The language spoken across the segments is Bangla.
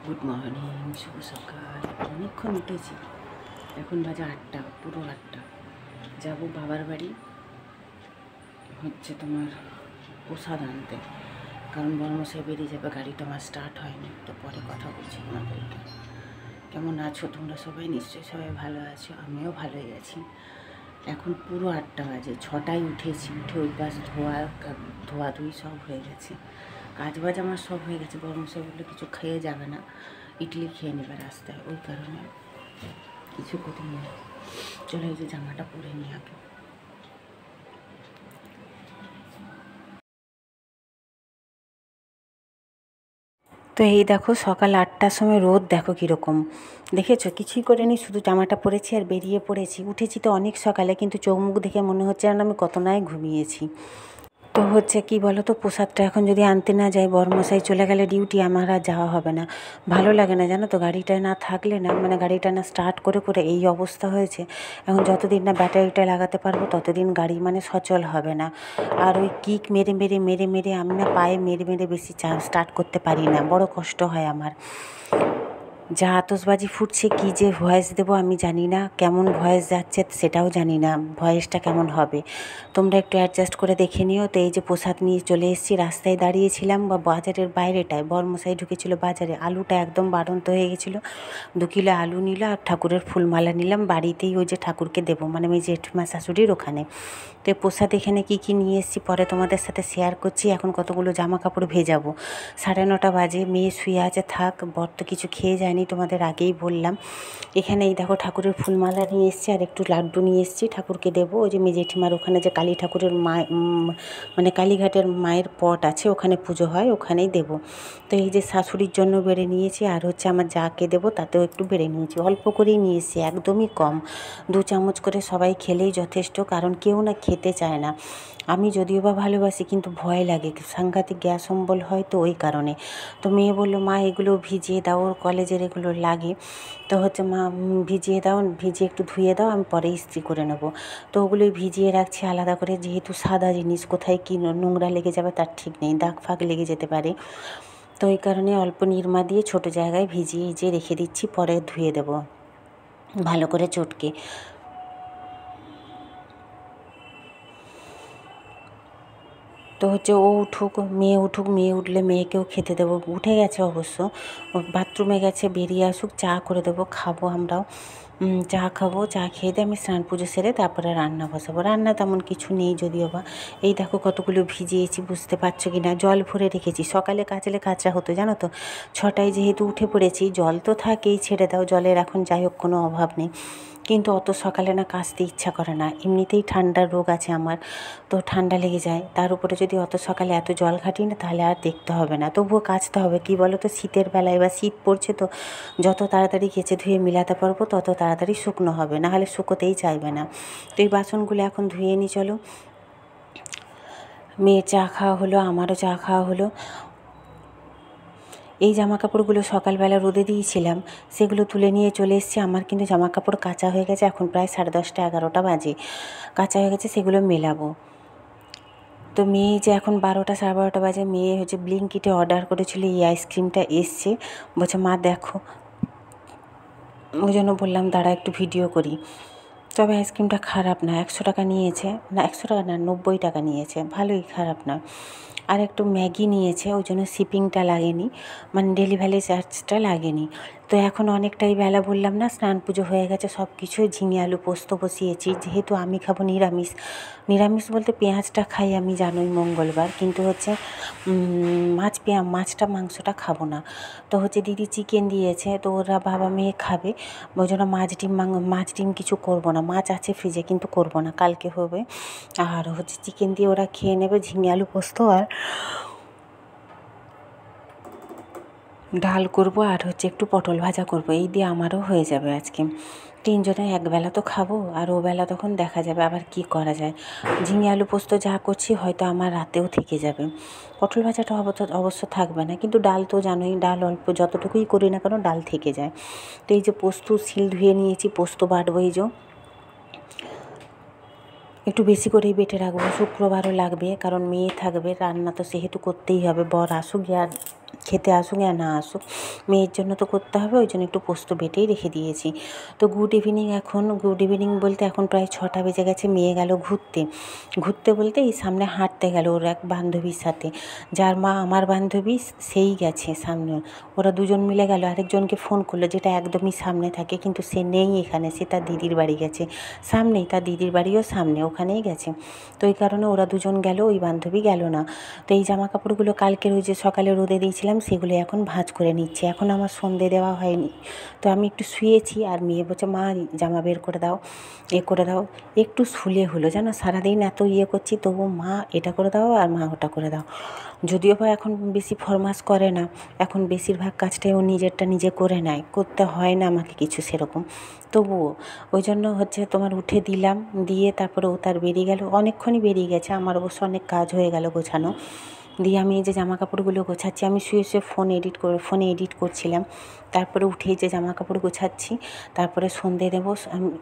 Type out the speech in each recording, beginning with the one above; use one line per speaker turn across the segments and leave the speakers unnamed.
গুড মর্নিং, শুভ সকাল। অনেকক্ষণ উঠেছি, এখন বাজে 8টা, পুরো 8টা। যাব বাবার বাড়ি, হচ্ছে তোমার প্রসাদ আনতে, কারণ বর্মশাই বেরিয়ে যাবে, গাড়িটা আমার স্টার্ট হয়নি। তো পরে কথা বলছি তোমাদেরকে। কেমন আছো তোমরা সবাই? নিশ্চয়ই সবাই ভালো আছো, আমিও ভালোই আছি। এখন পুরো 8টা বাজে, 6টায় উঠেছি। উঠে ওই পাশ ধোয়াধুয়ি সব হয়ে গেছে, কাজ বাজ আমার সব হয়ে গেছে। বর্মশাই বললে কিছু খেয়ে যাবে না, ইডলি খেয়ে নেবে রাস্তায়, ওই কারণে কিছু করিনি। চলে যে জামাটা পরে নিই আগে। তো এই দেখো, সকাল 8টার সময় রোদ দেখো কীরকম, দেখেছো? কিছুই করিনি, শুধু জামাটা পরেছি আর বেরিয়ে পড়েছি। উঠেছি তো অনেক সকালে, কিন্তু চোখ মুখ দেখে মনে হচ্ছে যেন আমি কত নাই ঘুমিয়েছি। তো হচ্ছে কি বলো তো, প্রসাদটা এখন যদি আনতে না যাই, বরমশাই চলে গেলে ডিউটি, আমার আর যাওয়া হবে না। ভালো লাগে না জানো তো, গাড়িটা না থাকলে না, মানে গাড়িটা না স্টার্ট করে করে এই অবস্থা হয়েছে। এখন যতদিন না ব্যাটারিটা লাগাতে পারবো ততদিন গাড়ি মানে সচল হবে না। আর ওই কিক মেরে মেরে মেরে মেরে আমি না পায়ে মেরে মেরে বেশি স্টার্ট করতে পারি না, বড় কষ্ট হয় আমার। যা আতশবাজি ফুটছে, কী যে ভয়েস দেবো আমি জানি না, কেমন ভয়েস যাচ্ছে সেটাও জানি না, ভয়েসটা কেমন হবে। তোমরা একটু অ্যাডজাস্ট করে দেখে নিও। তো এই যে প্রসাদ নিয়ে চলে এসেছি, রাস্তায় দাঁড়িয়েছিলাম বা বাজারের বাইরেটায়, বর্মশাই ঢুকেছিল বাজারে। আলুটা একদম বাড়ন্ত হয়ে গেছিলো, 2 কিলো আলু নিল আর ঠাকুরের ফুলমালা নিলাম, বাড়িতেই ওই যে ঠাকুরকে দেবো, মানে আমি জেঠিমা শাশুড়ির ওখানে। তো প্রসাদ এখানে কী কী নিয়ে এসেছি পরে তোমাদের সাথে শেয়ার করছি। এখন কতগুলো জামা কাপড় ভেজাবো, 9:30 বাজে, মেয়ে শুয়ে আছে, থাক। বর তো কিছু খেয়ে যায়নি, তোমাদের আগেই বললাম। এখানে এই দেখো ঠাকুরের ফুলমালা নিয়ে এসেছি আর একটু লাড্ডু নিয়ে এসেছি, ঠাকুরকে দেবো। ওই যে মেয়ে জেঠিমার ওখানে যে কালী ঠাকুরের মানে কালীঘাটের মায়ের পট আছে, ওখানে পুজো হয়, ওখানেই দেবো। তো এই যে শাশুড়ির জন্য বেড়ে নিয়েছি, আর হচ্ছে আমার যাকে দেবো তাতেও একটু বেড়ে নিয়েছি, অল্প করেই নিয়েছি, একদমই কম। 2 চামচ করে সবাই খেলেই যথেষ্ট, কারণ কেউ না খেতে চায় না। আমি যদিও বা ভালোবাসি, কিন্তু ভয় লাগে, সাংঘাতিক গ্যাস অম্বল হয়, তো ওই কারণে। তো মেয়ে বললো, মা এগুলো ভিজিয়ে দাও, ওর কলেজের এগুলো লাগে। তো হচ্ছে মা ভিজিয়ে দাও, ভিজিয়ে একটু ধুয়ে দাও, আমি পরে ইস্ত্রি করে নেবো। তো ওগুলোই ভিজিয়ে রাখছি আলাদা করে, যেহেতু সাদা জিনিস, কোথায় কী নোংরা লেগে যাবে তার ঠিক নেই, দাগ ফাগ লেগে যেতে পারে। তো ওই কারণে অল্প নিরমা দিয়ে ছোটো জায়গায় ভিজিয়ে রেখে দিচ্ছি, পরে ধুয়ে দেবো ভালো করে চটকে। তো হচ্ছে ও উঠুক, মেয়ে উঠুক, মেয়ে উঠলে মেয়েকেও খেতে দেবো। উঠে গেছে অবশ্য, ও বাথরুমে গেছে, বেরিয়ে আসুক, চা করে দেবো, খাবো আমরাও। চা খাবো, চা খেয়ে দিয়ে আমি স্নান পুজো সেরে তারপরে রান্না বসাবো। রান্না তেমন কিছু নেই যদিও বা। এই দেখো কতগুলো ভিজিয়েছি, বুঝতে পারছো কি না, জল ভরে রেখেছি। সকালে কাচলে কাচা হতো জানো তো, 6টায় যেহেতু উঠে পড়েছি, জল তো থাকেই, ছেড়ে দাও, জলের এখন যাই হোক কোনো অভাব নেই। কিন্তু অত সকালে না কাচতে ইচ্ছা করে না, এমনিতেই ঠান্ডার রোগ আছে আমার, তো ঠান্ডা লেগে যায়। তার উপরে যদি অত সকালে এত জল ঘাটি না, তাহলে আর দেখতে হবে না, তবুও কাচতে হবে। কী বলো তো, শীতের বেলায়, এবার শীত পড়ছে তো, যত তাড়াতাড়ি কেচে ধুয়ে মিলাতে পারবো তত তাড়াতাড়ি শুকনো হবে, নাহলে শুকোতেই চাইবে না। তো এই বাসনগুলো এখন ধুয়ে নিই, চলো। মেয়ের চা খাওয়া হলো, আমারও চা খাওয়া হলো। এই জামা কাপড়গুলো সকালবেলা রোদে দিয়েছিলাম, সেগুলো তুলে নিয়ে চলে এসেছি। আমার কিন্তু জামা কাপড় কাচা হয়ে গেছে, এখন প্রায় 10:30 11টা বাজে, কাচা হয়ে গেছে, সেগুলো মেলাবো। তো মেয়ে যে এখন 12টা 12:30 বাজে, মেয়ে হচ্ছে ব্লিঙ্কিটে অর্ডার করেছিল, এই আইসক্রিমটা এসছে, বলছে মা দেখো, ওই জন্য বললাম দাঁড়া একটু ভিডিও করি। তবে আইসক্রিমটা খারাপ না, 100 টাকা নিয়েছে, না 100 টাকা না, 90 টাকা নিয়েছে, ভালোই, খারাপ না। আর একটু ম্যাগি নিয়েছে, ওই জন্য শিপিংটা লাগেনি, মানে ডেলিভারি চার্জটা লাগেনি। তো এখন অনেকটাই বেলা, বললাম না, স্নান পুজো হয়ে গেছে, সব কিছু, ঝিঙে আলু পোস্ত বসিয়েছি, যেহেতু আমি খাবো নিরামিষ। নিরামিষ বলতে পেঁয়াজটা খাই আমি, জানোই, মঙ্গলবার, কিন্তু হচ্ছে মাছটা মাংসটা খাবো না। তো হচ্ছে দিদি চিকেন দিয়েছে, তো ওরা বাবা মেয়ে খাবে, ওই জন্য মাছ ডিম কিছু করবো না, মাছ আছে ফ্রিজে কিন্তু করবো না, কালকে হবে। আর হচ্ছে চিকেন দিয়ে ওরা খেয়ে নেবে, ঝিঙে আলু পোস্ত আর ডাল করব, আর হচ্ছে একটু পটল ভাজা করব, এই দিয়ে আমারও হয়ে যাবে আজকে। 3 জনে একবেলা তো খাবো, আর ওবেলা তখন দেখা যাবে আবার কি করা যায়। ঝিঙে আলু পোস্ত যা করছি হয়তো আমার রাতেও থেকে যাবে, পটল ভাজাটা অবশ্য থাকবে না, কিন্তু ডাল তো জানোই, ডাল অল্প যতটুকুই করি না কেন ডাল থেকে যায়। তো এই যে পোস্ত শিল ধুয়ে নিয়েছি, পোস্ত বাটবো, এই যে একটু বেশি করেই বেটে রাখবো, শুক্রবারও লাগবে, কারণ মেয়ে থাকবে, রান্না তো সেহেতু করতেই হবে, বর আসুক আর খেতে আসুক আর না আসুক, মেয়ের জন্য তো করতে হবে, ওই জন্য একটু পোস্ত বেটেই রেখে দিয়েছি। তো গুড ইভিনিং। এখন গুড ইভিনিং বলতে এখন প্রায় 6টা বেজে গেছে। মেয়ে গেল ঘুরতে। ঘুরতে বলতে এই সামনে হাঁটতে গেল ওর এক বান্ধবীর সাথে, যার মা আমার বান্ধবী, সেই গেছে সামনে। ওরা দুজন মিলে গেল। আরেকজনকে ফোন করলো, যেটা একদমই সামনে থাকে, কিন্তু সে নেই এখানে, সে তার দিদির বাড়ি গেছে। সামনেই, তার দিদির বাড়িও সামনে, ওখানেই গেছে। তো এই কারণে ওরা দুজন গেল, ওই বান্ধবী গেল না। তো এই জামা কাপড়গুলো কালকের ওই যে সকালে রোদে দিয়েছিলাম, সেগুলো এখন ভাঁজ করে নিচ্ছি। এখন আমার সন্ধে দেওয়া হয়নি, তো আমি একটু শুয়েছি। আর মেয়ে বলছে, মা জামা বের করে দাও, করে দাও। একটু শুলে হলো, জানো, সারাদিন এত করছি, তবু মা এটা করে দাও আর মা ওটা করে দাও। যদিও বা এখন বেশি ফরমাস করে না, এখন বেশিরভাগ কাজটাই ও নিজেরটা নিজে করে নেয়, করতে হয় না আমাকে কিছু সেরকম। তবুও ওই জন্য তোমার উঠে দিলাম, দিয়ে তারপরে ও তার বেরিয়ে গেল। অনেকক্ষণই বেরিয়ে গেছে, আমার অবশ্য অনেক কাজ হয়ে গেল গোছানো। দিয়ে আমি এই যে জামা কাপড়গুলো গোছাচ্ছি, আমি শুয়ে শুয়ে ফোনে এডিট করছিলাম। তারপরে উঠে যে জামা কাপড় গোছাচ্ছি, তারপরে সন্ধে দেবো।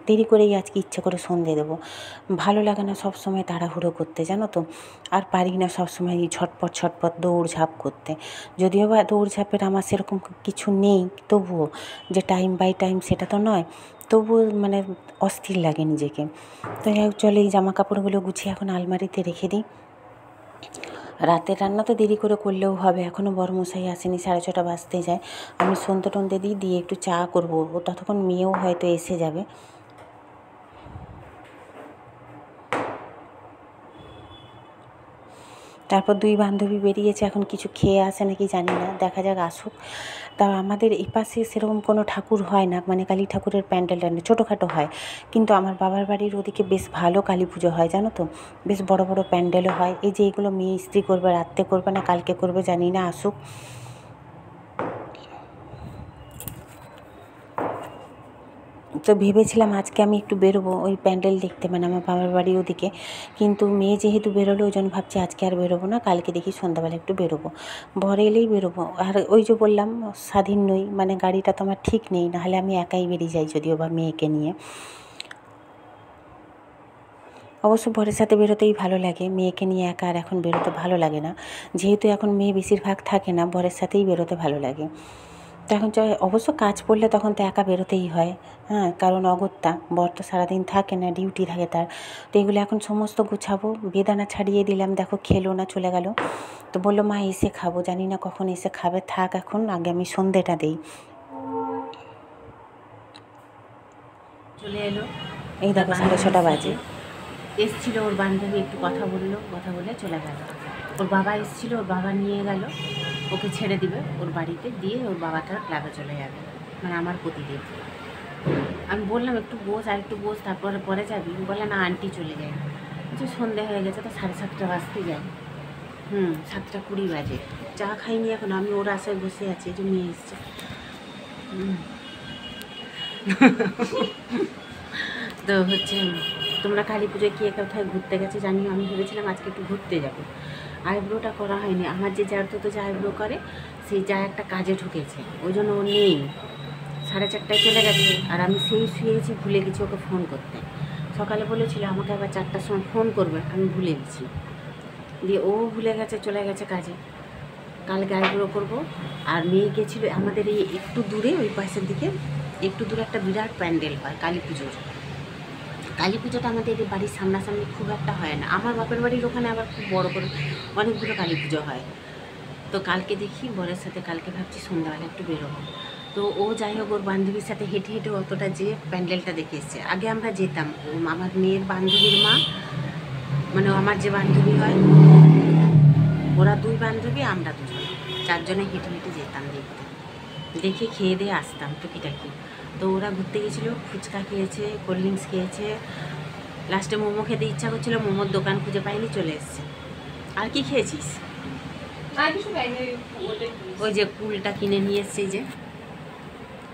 দেরি করেই আজকে ইচ্ছে করে সন্ধে দেবো। ভালো লাগে না সব সময় তাড়াহুড়ো করতে, জানো তো। আর পারি না সব সময় ছটপট দৌড়ঝাঁপ করতে। যদিও বা দৌড়ঝাঁপের আমার সেরকম কিছু নেই, তবুও যে টাইম বাই টাইম সেটা তো নয়, তবুও মানে অস্থির লাগে নিজেকে। তো চলে এই জামা কাপড়গুলো গুছিয়ে এখন আলমারিতে রেখে দিই। রাতের রান্না তো দেরি করে করলেও হবে, এখনও বড়মশাই আসেনি, 6:30 বাজতে যায়। আমি সন্ধে টন্ধে দিয়ে একটু চা করবো, ও ততক্ষণ মেয়েও হয়তো এসে যাবে। তারপর 2 বান্ধবী বেরিয়েছে, এখন কিছু খেয়ে আসে নাকি জানি না, দেখা যাক আসুক। তা আমাদের এই পাশে সেরকম কোনো ঠাকুর হয় না, মানে কালী ঠাকুরের প্যান্ডেল ছোটোখাটো হয়, কিন্তু আমার বাবার বাড়ির ওদিকে বেশ ভালো কালী পুজো হয়, জানো তো। বেশ বড় বড় প্যান্ডেলও হয়। এই যে এগুলো মেয়ে ইস্ত্রি করবে, রাত্রে করবে না কালকে করবে জানি না, আসুক। তো ভেবেছিলাম আজকে আমি একটু বেরোবো ওই প্যান্ডেল দেখতে, মানে আমার বাবার বাড়ি ওদিকে, কিন্তু মেয়ে যেহেতু বেরোলো, ওই জন্য ভাবছি আজকে আর বেরোবো না, কালকে দেখি সন্ধ্যাবেলা একটু বেরোবো, ভোরে এলেই বেরোবো। আর ওই যে বললাম স্বাধীন নই, মানে গাড়িটা তো আমার ঠিক নেই, নাহলে আমি একাই বেরিয়ে যাই, যদিও বা মেয়েকে নিয়ে। অবশ্য বরের সাথে বেরোতেই ভালো লাগে, মেয়েকে নিয়ে একা আর এখন বেরোতে ভালো লাগে না। যেহেতু এখন মেয়ে বেশিরভাগ থাকে না, বরের সাথেই বেরোতে ভালো লাগে। তো এখন অবশ্য কাজ পড়লে তখন তো একা বেরোতেই হয়, হ্যাঁ, কারণ অগত্যা বর তো সারাদিন থাকে না, ডিউটি থাকে তার। তো এগুলো এখন সমস্ত গুছাবো। বেদানা ছাড়িয়ে দিলাম, দেখো খেলো না, চলে গেল। তো বললো, মা এসে খাবো, জানি না কখন এসে খাবে, থাক এখন, আগে আমি সন্ধেটা দিই। চলে এলো, এই দেখো 6:30 বাজে। এসছিল ওর বান্ধবী, একটু কথা বলে চলে গেল। ওর বাবা এসছিল, ওর বাবা নিয়ে গেল, ওকে ছেড়ে দিবে ওর বাড়িতে, দিয়ে ওর বাবাটার ক্লাবে চলে যাবে, মানে আমার প্রতিদিন। আমি বললাম একটু বস, আর একটু বস, তারপরে পরে যাবি। বলে না, আন্টি চলে যায়। যে সন্ধে হয়ে গেছে, তো 7:30 বাজতে যায়। 7:20 বাজে। চা খাইনি এখন, আমি ওর আশায় বসে আছি, এই যে মেয়ে এসছে। তো তোমরা কালী পুজোয় কে কোথায় ঘুরতে গেছে জানিও। আমি ভেবেছিলাম আজকে একটু ঘুরতে যাব। আইব্রোটা করা হয়নি, আমার যে যার তো যে আইব্রো করে, সেই যা একটা কাজে ঢুকেছে, ওই জন্য ও নেই, 4:30টায় চলে গেছে। আর আমি সেই শুয়েছি, ভুলে গেছি ওকে ফোন করতে। সকালে বলেছিল আমাকে আবার 4টার সময় ফোন করবে, আমি ভুলে গেছি, দিয়ে ও ভুলে গেছে, চলে গেছে কাজে। কালকে আইব্রো করবো। আর মেয়ে গেছিলো আমাদের এই একটু দূরে, ওই পাশের দিকে একটু দূরে একটা বিরাট প্যান্ডেল হয় কালী পুজোর। কালী পুজোটা আমাদের এই বাড়ির সামনাসামনি খুব একটা হয় না, আমার বাপের বাড়ির ওখানে আবার খুব বড় করে অনেকগুলো কালী পুজো হয়। তো কালকে দেখি বরের সাথে, কালকে ভাবছি সন্ধ্যাবেলা একটু বেরোবো। তো ও যাই হোক, ওর বান্ধবীর সাথে হেঁটে হেঁটে অতটা যেয়ে প্যান্ডেলটা দেখে এসছে। আগে আমরা যেতাম, আমার মেয়ের বান্ধবীর মা, মানে আমার যে বান্ধবী হয়, ওরা 2 বান্ধবী, আমরা 2জন, 4জনে হেঁটে হেঁটে যেতাম দেখতে, দেখে খেয়ে দিয়ে আসতাম টুকিটাকি। তো ওরা ঘুরতে গেছিলো, ফুচকা খেয়েছে, কোল্ড ড্রিঙ্কস খেয়েছে, লাস্টে মোমো খেতে ইচ্ছা করছিলো, মোমোর দোকান খুঁজে পাইনি, চলে এসছে। আর কি খেয়েছিস? ওই যে কুলটা কিনে নিয়ে এসছে, যে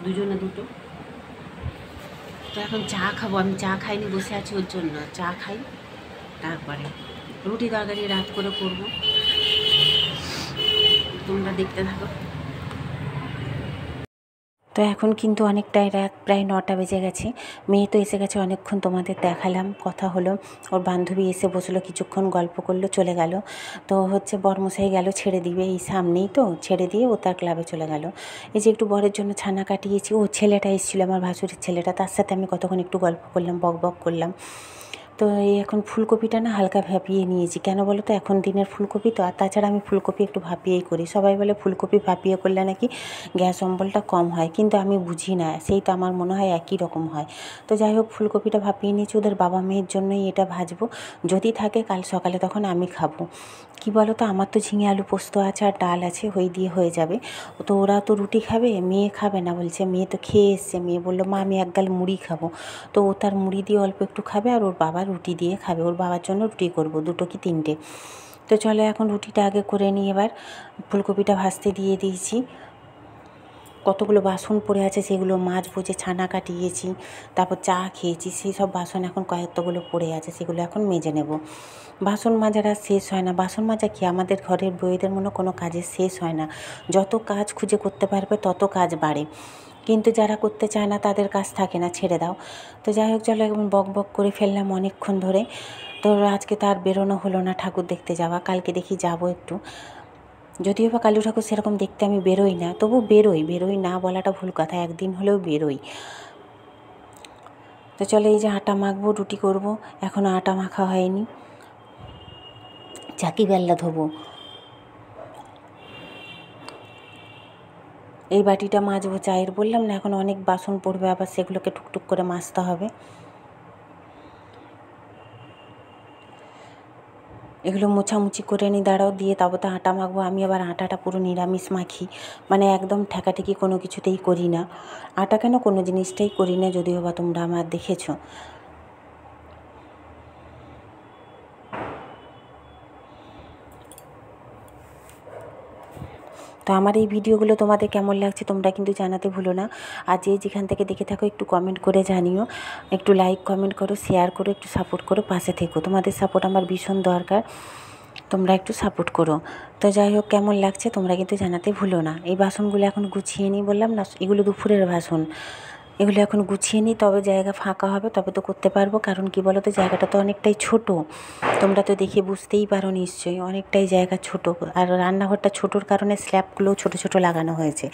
2জনে 2টো। তো এখন চা খাবো, আমি চা খাইনি, বসে আছি ওর জন্য, চা খাই, তারপরে রুটি তরকারি রাত করে করবো। তোমরা দেখতে থাকো। তো এখন কিন্তু অনেকটাই রাত, প্রায় 9টা বেজে গেছে। মেয়ে তো এসে গেছে অনেকক্ষণ, তোমাদের দেখালাম, কথা হলো। ওর বান্ধবী এসে বসলো, কিছুক্ষণ গল্প করলো, চলে গেল। তো হচ্ছে বরমশাই গেল ছেড়ে দিবে, এই সামনেই তো, ছেড়ে দিয়ে ও তার ক্লাবে চলে গেল। এই যে একটু বরের জন্য ছানা কাটিয়েছি, ও ছেলেটা এসেছিলো, আমার ভাসুরের ছেলেটা, তার সাথে আমি কতক্ষণ একটু গল্প করলাম, বক বক করলাম। তো এই এখন ফুলকপিটা না হালকা ভাপিয়ে নিয়েছি, কেন বলো তো, এখন দিনের ফুলকপি তো, আর তাছাড়া আমি ফুলকপি একটু ভাপিয়েই করি। সবাই বলে ফুলকপি ভাপিয়ে করলে নাকি গ্যাস অম্বলটা কম হয়, কিন্তু আমি বুঝি না, সেই তো আমার মনে হয় একই রকম হয়। তো যাই হোক, ফুলকপিটা ভাপিয়ে নিয়েছি, ওদের বাবা মেয়ের জন্যই এটা ভাজবো, যদি থাকে কাল সকালে তখন আমি খাবো। কী বলো তো, আমার তো ঝিঙে আলু পোস্ত আছে আর ডাল আছে, ওই দিয়ে হয়ে যাবে। তো ওরা তো রুটি খাবে, মেয়ে খাবে না বলছে, মেয়ে তো খেয়ে এসছে, মেয়ে বললো মা আমি এক গাল মুড়ি খাবো। তো ও তার মুড়ি দিয়ে অল্প একটু খাবে, আর ওর বাবা রুটি দিয়ে খাবে, ওর বাবার জন্য রুটি করব, 2 কি 3টে। তো চলো এখন রুটিটা আগে করে নিই। এবার ফুলকপিটা ভাজতে দিয়ে দিয়েছি, কতগুলো বাসন পড়ে আছে সেগুলো মাজবো, যে ছানা কাটিয়েছি, তারপর চা খেয়েছি, সেই সব বাসন এখন কয়েকটাগুলো পড়ে আছে, সেগুলো এখন মেজে নেব। বাসন মাজার আর শেষ হয় না, বাসন মাজা কি আমাদের ঘরের বউয়েদের মনে কোনো কাজের শেষ হয় না, যত কাজ খুঁজে করতে পারবে তত কাজ বাড়ে, কিন্তু যারা করতে চায় না তাদের কাজ থাকে না, ছেড়ে দাও। তো যাই হোক, চলো এখন বক বক করে ফেললাম অনেকক্ষণ ধরে। তো আজকে তো আর বেরোনো হলো না ঠাকুর দেখতে যাওয়া, কালকে দেখি যাব একটু, যদিও বা কালু ঠাকুর সেরকম দেখতে আমি বেরোই না, তবু বেরোই না বলাটা ভুল কথা, একদিন হলেও বেরোই। তো চলো এই যে আটা মাখবো, রুটি করব, এখনও আটা মাখা হয়নি, চাকি বেল্লা ধোবো। এই বাটিটা মাজবো চায়ের, বললাম না এখন অনেক বাসন পড়বে, আবার সেগুলোকে টুকটুক করে মাজতে হবে। এগুলো মোছামুছি করে নিই, দাঁড়াও, দিয়ে তারপর তো আটা মাখবো। আমি আবার আটাটা পুরো নিরামিষ মাখি, মানে একদম ঠেকাঠেকি কোনো কিছুতেই করি না, আটা কেন কোনো জিনিসটাই করি না, যদিও বা তোমরা আমার দেখেছো। তো আমার এই ভিডিওগুলো তোমাদের কেমন লাগছে তোমরা কিন্তু জানাতে ভুলো না, আর যে যেখান থেকে দেখে থাকো একটু কমেন্ট করে জানিও, একটু লাইক কমেন্ট করো, শেয়ার করো, একটু সাপোর্ট করো, পাশে থেকো, তোমাদের সাপোর্ট আমার ভীষণ দরকার, তোমরা একটু সাপোর্ট করো। তো যাই হোক, কেমন লাগছে তোমরা কিন্তু জানাতে ভুলো না। এই বাসনগুলো এখন গুছিয়ে নিই, বললাম না এগুলো দুপুরের বাসন, এগুলো এখন গুছিয়ে নিই, তবে জায়গা ফাঁকা হবে, তবে তো করতে পারবো। কারণ কি বলো তো, জায়গাটা তো অনেকটাই ছোট, তোমরা তো দেখে বুঝতেই পারো নিশ্চয়ই, অনেকটাই জায়গা ছোট, আর রান্নাঘরটা ছোটোর কারণে স্ল্যাবগুলোও ছোটো ছোটো লাগানো হয়েছে,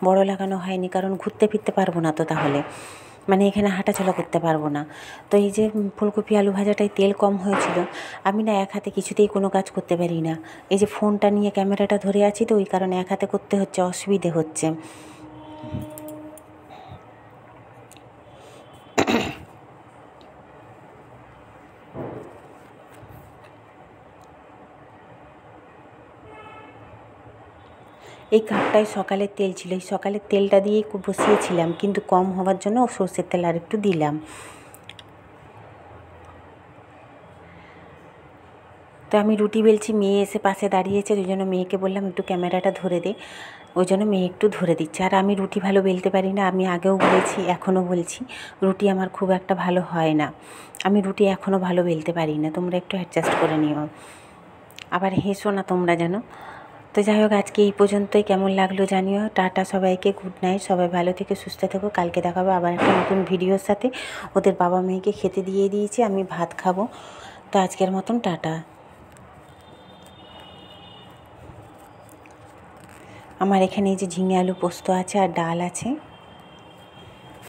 বড় লাগানো হয়নি, কারণ ঘুরতে ফিরতে পারবো না তো, তাহলে মানে এখানে হাঁটাচলা করতে পারবো না। তো এই যে ফুলকপি আলু ভাজাটায় তেল কম হয়েছিল, আমি না এক হাতে কিছুতেই কোনো কাজ করতে পারি না, এই যে ফোনটা নিয়ে ক্যামেরাটা ধরে আছি তো, ওই কারণে এক হাতে করতে হচ্ছে, অসুবিধে হচ্ছে। এই কাপটায় সকালের তেল ছিল, এই সকালের তেলটা দিয়েই বসিয়েছিলাম, কিন্তু কম হওয়ার জন্য সর্ষের তেল আর একটু দিলাম। তো আমি রুটি বেলছি, মেয়ে এসে পাশে দাঁড়িয়েছে, ওই জন্য মেয়েকে বললাম একটু ক্যামেরাটা ধরে দে, ওই জন্য মেয়ে একটু ধরে দিচ্ছে। আর আমি রুটি ভালো বেলতে পারি না, আমি আগেও বলেছি এখনও বলছি, রুটি আমার খুব একটা ভালো হয় না, আমি রুটি এখনও ভালো বেলতে পারি না, তোমরা একটু অ্যাডজাস্ট করে নিও, আবার হেসো না তোমরা যেন। তো যাই হোক, আজকে এই পর্যন্তই, কেমন লাগলো জানিও, টাটা সবাইকে, গুড নাইট, সবাই ভালো থেকে সুস্থ থেকো, কালকে দেখাবো আবার একটা নতুন ভিডিওর সাথে। ওদের বাবা মেয়েকে খেতে দিয়ে দিয়েছি, আমি ভাত খাবো। তো আজকের মতন টাটা। আমার এখানে এই যে ঝিঙে আলু পোস্ত আছে আর ডাল আছে।